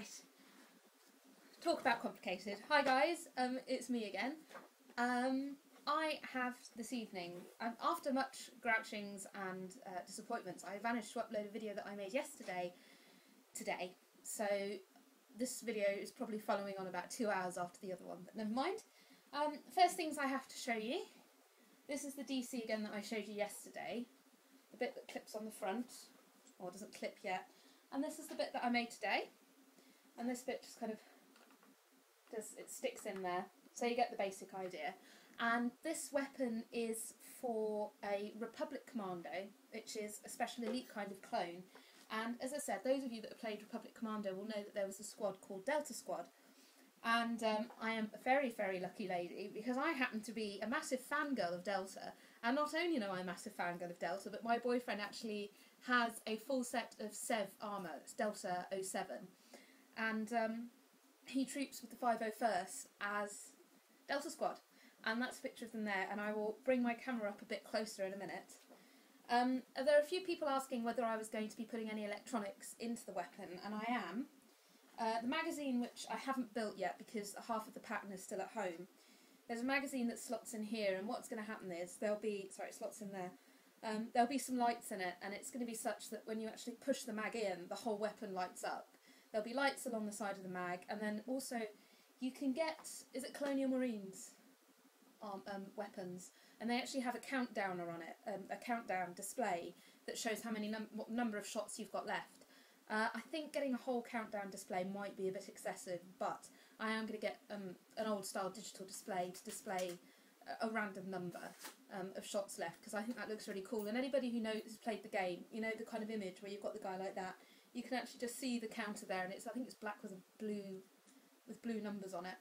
Right. Talk about complicated. Hi guys, it's me again. I have this evening, after much grouchings and disappointments, I managed to upload a video that I made yesterday, today. So this video is probably following on about 2 hours after the other one, but never mind. First things I have to show you. This is the DC again that I showed you yesterday. The bit that clips on the front, or doesn't clip yet. And this is the bit that I made today. And this bit just kind of it sticks in there, so you get the basic idea. And this weapon is for a Republic Commando, which is a special elite kind of clone. And as I said, those of you that have played Republic Commando will know that there was a squad called Delta Squad. And I am a very, very lucky lady, because I happen to be a massive fangirl of Delta. And not only am I a massive fangirl of Delta, but my boyfriend actually has a full set of SEV armour, it's Delta 07. And he troops with the 501st as Delta Squad. And that's a picture of them there, and I will bring my camera up a bit closer in a minute. There are a few people asking whether I was going to be putting any electronics into the weapon, and I am. The magazine, which I haven't built yet because half of the pattern is still at home, there's a magazine that slots in here, and what's going to happen is there'll be, sorry, it slots in there, there'll be some lights in it, and it's going to be such that when you actually push the mag in, the whole weapon lights up. There'll be lights along the side of the mag, and then also you can get, is it Colonial Marines weapons, and they actually have a countdowner on it, a countdown display that shows how many what number of shots you've got left. I think getting a whole countdown display might be a bit excessive, but I am going to get an old style digital display to display a random number of shots left, because I think that looks really cool. And anybody who has played the game, you know the kind of image where you've got the guy like that, you can actually just see the counter there, and I think it's black with blue numbers on it.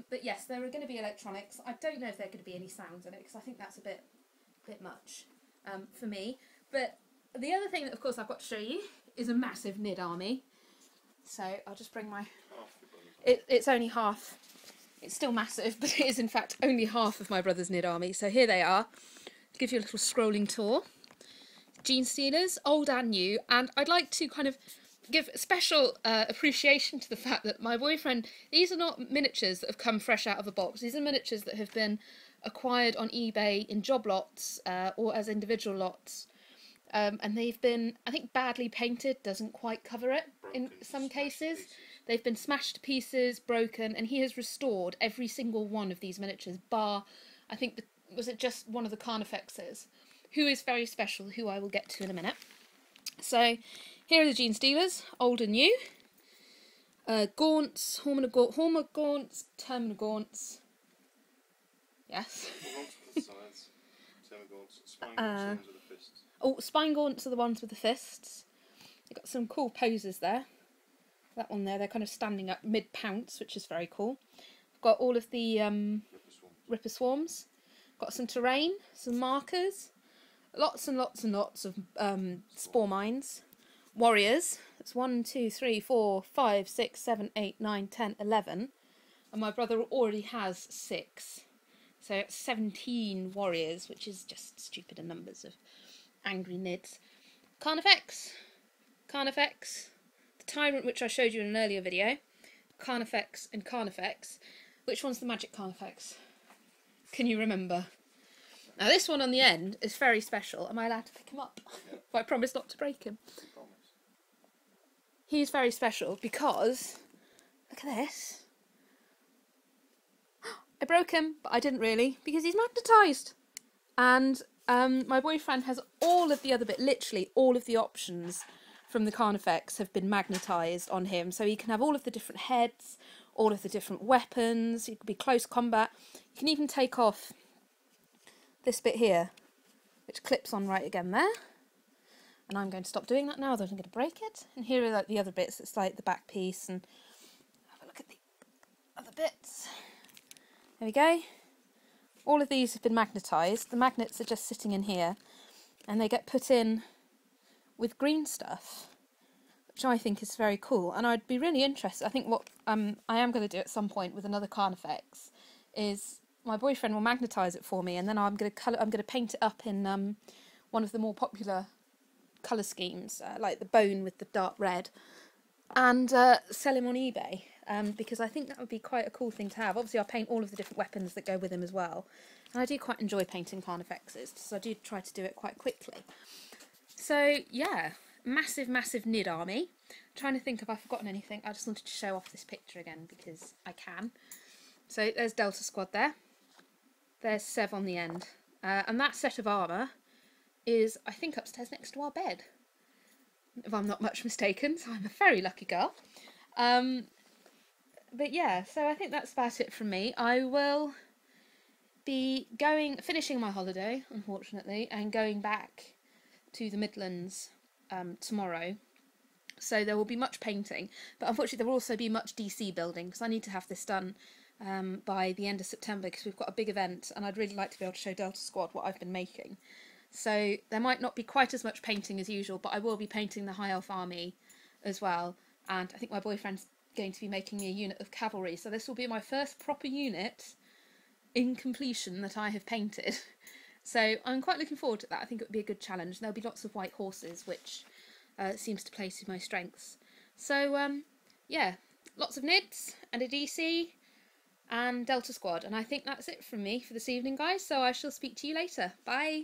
But yes, there are going to be electronics. I don't know if there are going to be any sounds in it, because I think that's a bit much for me. But the other thing that, of course, I've got to show you is a massive nid army. So I'll just bring my... It's only half. It's still massive, but it is in fact only half of my brother's nid army. So here they are. I'll give you a little scrolling tour. Gene Stealers, old and new, and I'd like to kind of give special appreciation to the fact that my boyfriend, these are not miniatures that have come fresh out of a box, these are miniatures that have been acquired on eBay in job lots or as individual lots, and they've been, I think, badly painted, doesn't quite cover it in some cases. They've been smashed to pieces, broken, and he has restored every single one of these miniatures, bar, I think, was it just one of the Carnifexes, who is very special, who I will get to in a minute. So, here are the Gene Stealers, old and new. Gaunts, Hormogaunts, Terminagaunts. Yes. Oh, Spinegaunts are the ones with the fists. They've got some cool poses there. That one there, they're kind of standing up mid-pounce, which is very cool. I've got all of the Ripper Swarms. Got some terrain, some markers. Lots and lots and lots of spore mines. Warriors. That's 1, 2, 3, 4, 5, 6, 7, 8, 9, 10, 11. And my brother already has 6. So it's 17 warriors, which is just stupid in numbers of angry nids. Carnifex. Carnifex. The Tyrant, which I showed you in an earlier video. Carnifex and Carnifex. Which one's the magic Carnifex? Can you remember? Now this one on the end is very special. Am I allowed to pick him up? Yeah. But I promise not to break him. He's very special because, look at this. I broke him, but I didn't really, because he's magnetised. And my boyfriend has all of the other bit, literally all of the options from the Carnifex have been magnetised on him. So he can have all of the different heads, all of the different weapons, he could be close combat. You can even take off this bit here, which clips on right again there. And I'm going to stop doing that now, otherwise I'm going to break it. And here are like the other bits, it's like the back piece, and have a look at the other bits. There we go. All of these have been magnetised. The magnets are just sitting in here, and they get put in with green stuff, which I think is very cool. And I'd be really interested, I think what I am going to do at some point with another Carnifex is my boyfriend will magnetise it for me, and then I'm going to paint it up in one of the more popular colour schemes, like the bone with the dark red. and sell him on eBay, because I think that would be quite a cool thing to have. Obviously I'll paint all of the different weapons that go with him as well, and I do quite enjoy painting Carnifexes, so I do try to do it quite quickly. So yeah, massive nid army. I'm trying to think if I've forgotten anything. I just wanted to show off this picture again because I can. So there's Delta Squad there. There's Sev on the end. And that set of armour is, I think, upstairs next to our bed, if I'm not much mistaken, so I'm a very lucky girl. But yeah, so I think that's about it from me. I will be finishing my holiday, unfortunately, and going back to the Midlands tomorrow. So there will be much painting, but unfortunately there will also be much DC building, because I need to have this done by the end of September, because we've got a big event and I'd really like to be able to show Delta Squad what I've been making. So there might not be quite as much painting as usual, but I will be painting the High Elf army as well, and I think my boyfriend's going to be making me a unit of cavalry, so this will be my first proper unit in completion that I have painted. So I'm quite looking forward to that. I think it would be a good challenge. There'll be lots of white horses, which seems to play to my strengths. So yeah, lots of nids and a DC and Delta Squad, and I think that's it from me for this evening, guys, so I shall speak to you later. Bye!